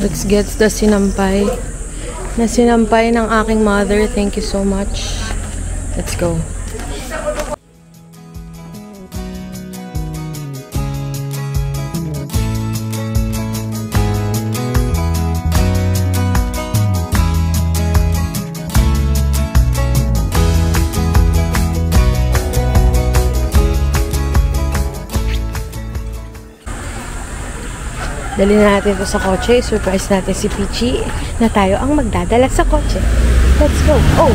Let's get the sinampay. Na sinampay ng aking mother. Thank you so much. Let's go. Dali na natin ito sa kotse. Surprise natin si Peachy na tayo ang magdadala sa kotse. Let's go. Oh!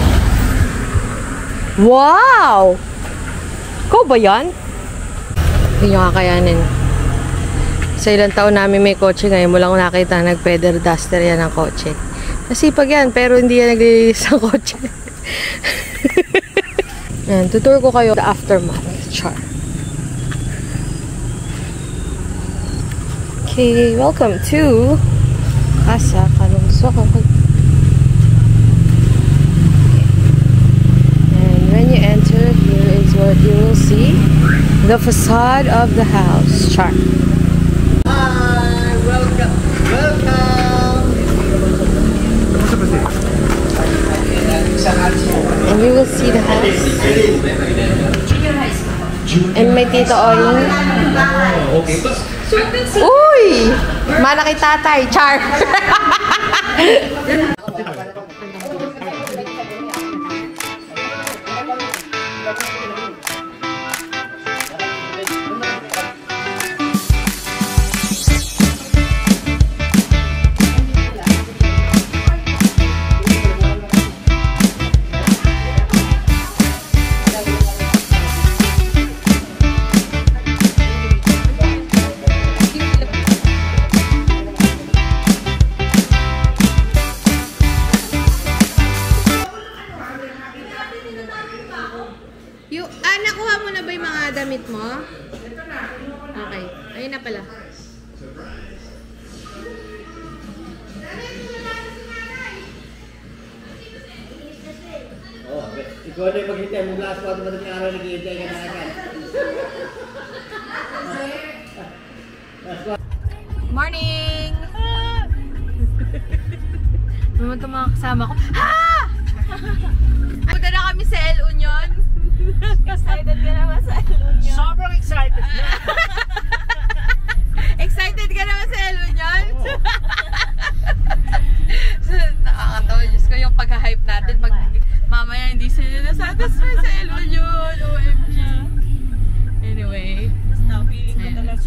Wow! Ikaw ba yan? Hindi nyo kakayanin. Sa ilang taon namin may kotse, ngayon mo lang nakita nag-feather duster yan ng kotse. Nasipag yan, pero hindi yan naglilinis ng kotse. Yan, tutur ko kayo the aftermath. Char. Okay, welcome to Casa Calungsod. And when you enter, here is what you will see. The facade of the house. Char. Hi! Welcome! Welcome! And you will see the house. And may tito Oing. Uy! Malaki tatay. Char! Nakuha mo na ba yung mga damit mo? Okay. Ayun na pala. Oh, ikaw na yung maghintay mo last one ba ng araw naghihintay ka na agad. Morning! Naman itong mga kasama ko. Ha! Punta na kami sa El Union. Excited ka naman sa El Union? Sobrang excited na! Excited ka naman sa El Union? Nakakatawa, Diyos ko, yung pag-hype natin. Pag mamaya hindi sila nasatisfy sa El Union. OMG. Anyway. Basta, feeling ko talaga.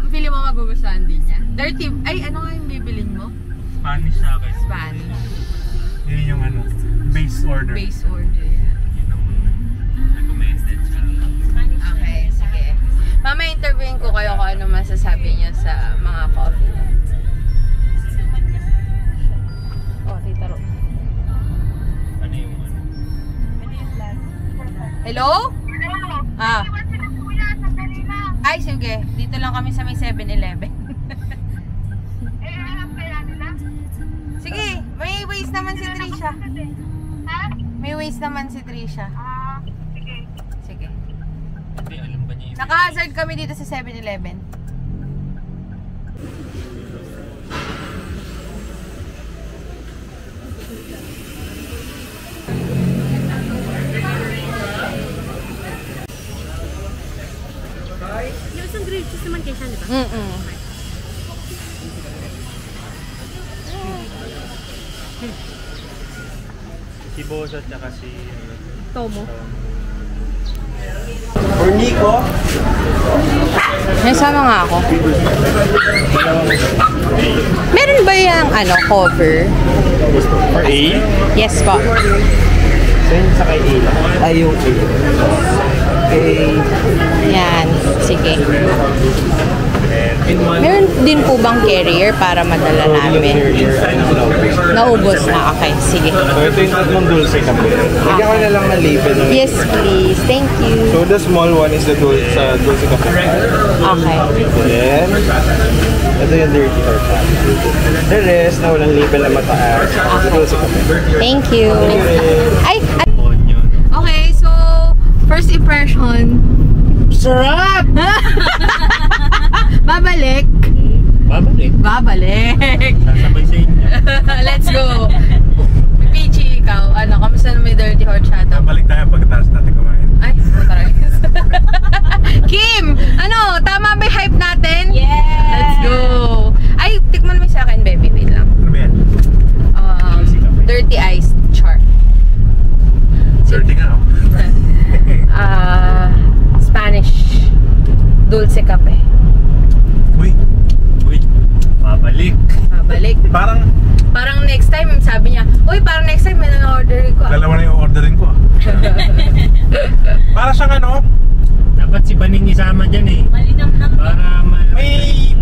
Feeling mo magugustuhan din niya. Dirty. Ay, ano nga yung bibilin mo? Spanish sa akin. Spanish. Yun yung ano, base order. Base order, yeah. Yun ang recommended siya. Okay, sige. Mamaya interviewin ko kayo kung ano masasabi niyo sa mga coffee niyo. Oh, Tita Ro. Ano yung ano? Hello? Ah. Ay, sige. Dito lang kami sa may 7-Eleven. Sige, may waste naman si Trisha. May waste naman si Trisha. Sige. Sige. Hindi, alam ba niya yung... Naka-hazard kami dito sa 7-Eleven. Yung isang grilled cheese naman kay siya, di ba? Si Bosa at saka si... Tomo. For Nico? May sama nga ako. Meron ba yung ano, cover? For A? Yes po. So yun sa kay A lang? Ay, yung A. Okay. Yan. Sige. Meron din po bang carrier para madala namin? Naubos na. Okay, sige. So ito yung tatlong dulce kami. Lagyan ko na lang ng label. Yes, please. Thank you. So the small one is the dulce kami. Okay. Then, ito yung dirty or fat. The rest na walang label na mataas. Dulce kami. Thank you. Ay! Onion. Okay, so first impression. Sarap! Babalik. Babalik. Babalik! Sasabay sa inyo. Let's go! Peachy, ikaw, ano, kamusta na may dirty horchata? Babalik tayo pagkatapos natin kumain. Ay, taray. Kim! Ano, tama ba yung hype natin? Yes! Let's go! Ay, tikman mo sa akin, baby. Wait lang. Ano ba yan? Dirty iced char. 30 nga oh. Spanish dulce cafe. Uy. Babalik. Babalik. Parang next time, sabi niya, uy, parang next time may na-order ko. Dalawa na yung orderin ko ah. Para siyang ano? Dapat si Baning isama dyan eh. Malinamnam.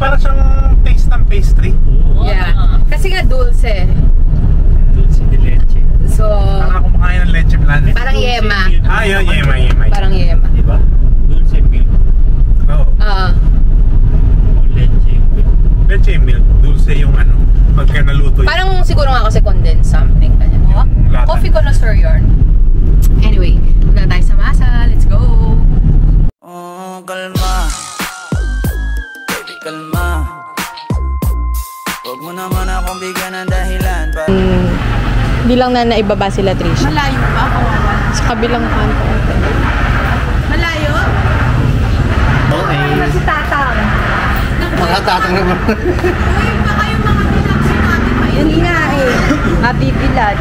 Para siyang taste ng pastry. Yeah. Kasi nga dulce. Dulce de leche. So, Parang kumakain ng leche plan eh. parang yema. Ah, yun, yema. Parang yema. Diba? Dulce milk. Oo. Leche milk. Leche milk. Dulce yung ano. Pagka naluto yun. Parang siguro nga kasi condensed something. Ganyan. Lata. Coffee connoisseur yarn. Anyway, na tayo sa masa. Let's go! Oh, kalma. Baby, kalma. Huwag mo naman akong bigyan ng dahilan para... Hindi lang na naibaba sila, Trish. Malayo ba? Sa kabilang kanto. Malayo? Okay. Si Tatang. Mga tatang naman. Uy, baka yung mga pinaksin natin pa. Yan nga eh. Mabibilad.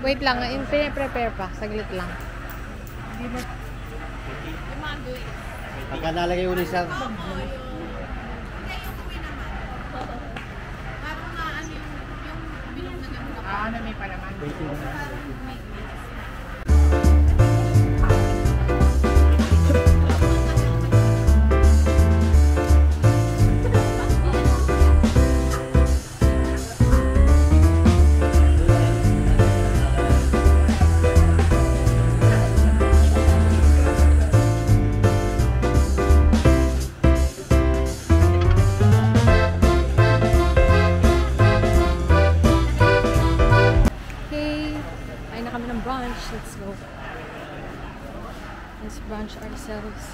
Wait lang, pinaprepare pa. Saglit lang. Pagka nalagay ulit sa... Let's go. Let's brunch ourselves.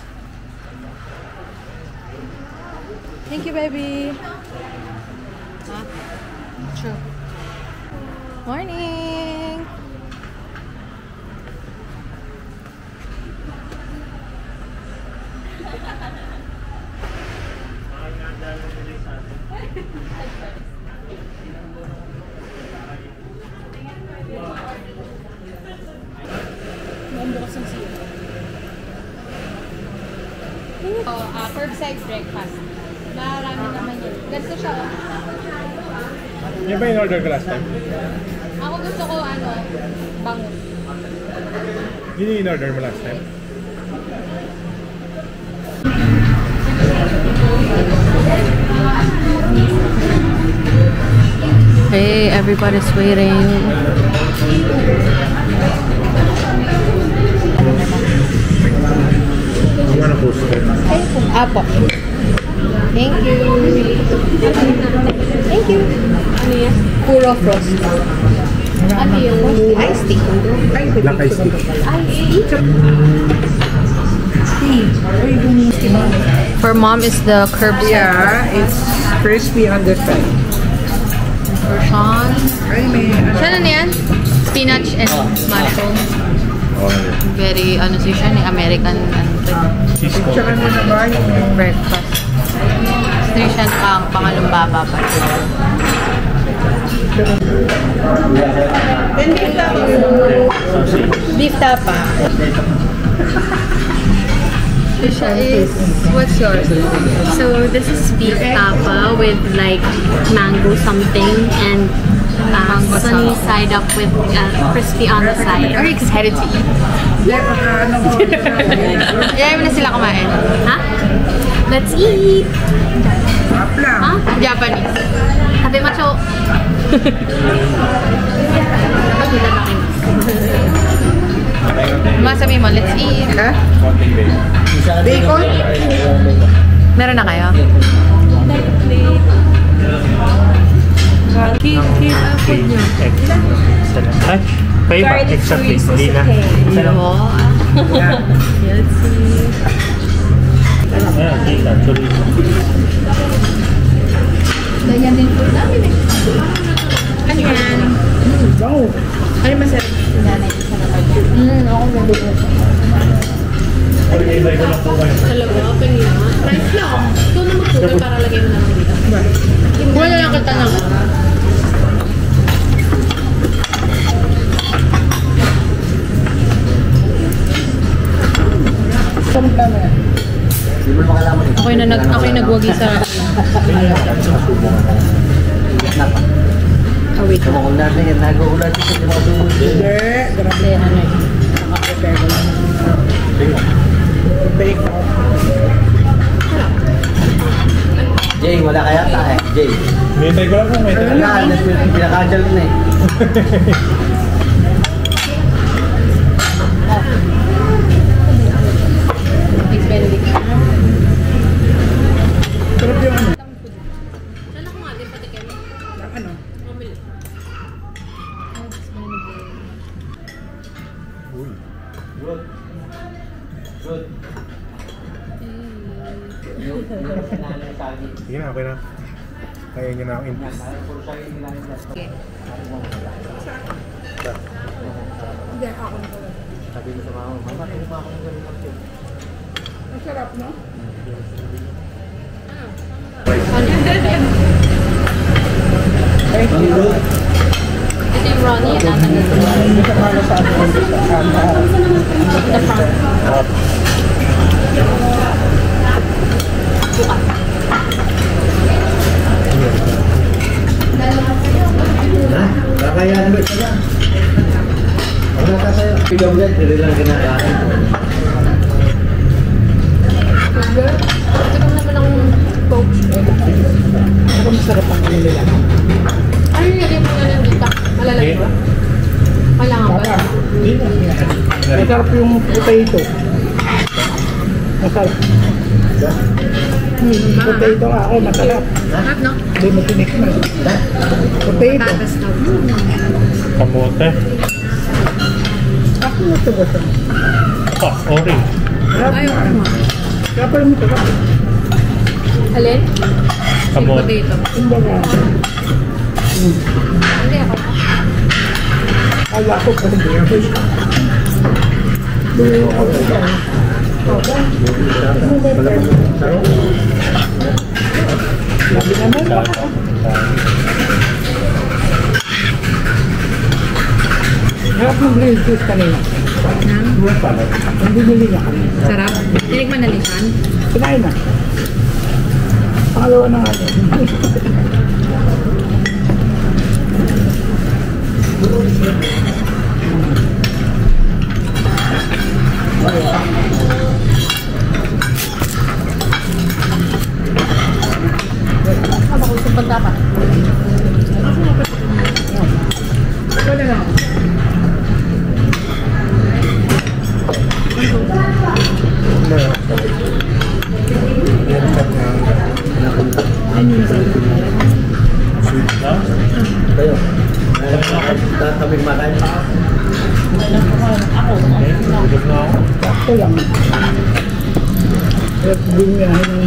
Thank you, baby. Huh? True. Morning. Curbside breakfast. Marami naman yun. Ganito siya. Yan ba yung order ko last time? Ako gusto ko bangus. Yun yung in-order mo last time? Hey, everybody's waiting. You wanna post it? Apo. Thank you. Thank you. Ano yan? Puro frost. Ano yun? Iced tea. Black iced tea. For mom is the curbside. Yeah, it's crispy on the side. For Sean. Ay, may Sean, ano yan? Spinach and mushroom. Very, si Sean, American tsaka mo na ba yung breakfast. Gusto siya ang pangalong baba pa. Beef tapa. Trisha is, what's yours? So this is beef tapa with like mango something and sunny side up with crispy on the side. Are you excited to eat? Ayaw mo na sila kumain. Ha? Let's eat! Huh? Japanese. Sabi macho. Pagkita na kayo. Masabi mo, let's eat. ha? Bacon? Meron na kayo? Ay, pay ba? Exactly. Hindi na. Oo. Let's see. Ayan, kita. Chorizo. Ganyan din po namin eh. Ano yan? Wow. Ano masarap? Sinanay ko sa kapag. Ako ganda po. Ibay ko lang po kayo. Talaga, pengen nga. Price lang. Ito na magsugal para lagay mo na lang dito. Wala lang kita lang. Ako'y nagwagi sa... Oh, wait. Hindi. Grabe. Nakaprepare ko lang. Bake ako. Jay, wala kaya ta eh. Jay. Ibay ko lang po may Wala, pinakadal na eh. Sarap yung ano. Sana ko nga din patikim. Ano? Bumili. Good. Good. Sige na, okay na. Kaya nyo na ako impis. Sabi ko sa mama, mama, tumama ako ng ganun lang. Ang sarap, no? Ito yung Ronnie. Hindi ka pala sa ano. The front. Ha? Kakayahan mo ito lang. Wala ka sa'yo. Pigaw yan, hindi lang kinakain. Ito naman ang Coke. Ako masarap ang ano nila. Ano yung nilagay mo na lang dito? Malalagay ba? Kailangan ba? Papa. Masarap yung potato. Masarap. Potato nga ako, masarap. Sarap, no? Hindi mo tinikman. Potato. Patatas daw. Kamote. Ako na ito ba ito? Ah, orange. Sarap Ayaw nga. ko mo. Kaya pala mo sarap. Alin? Kamote. Potato. Kumbaga, Hindi ako. kala ko pa hindi ako. Pero ako ba? Labi naman. Harap ng grilled cheese kanina. Ang binili niya kami. Sarap. Tinikman na lisan. Kinain na. Pangalawa na nga yun. Ano ko sa banda pa? Ito na lang. Tayo. Tatamig makan. Gusto na ako. Sakto lang. At bumiyahin ng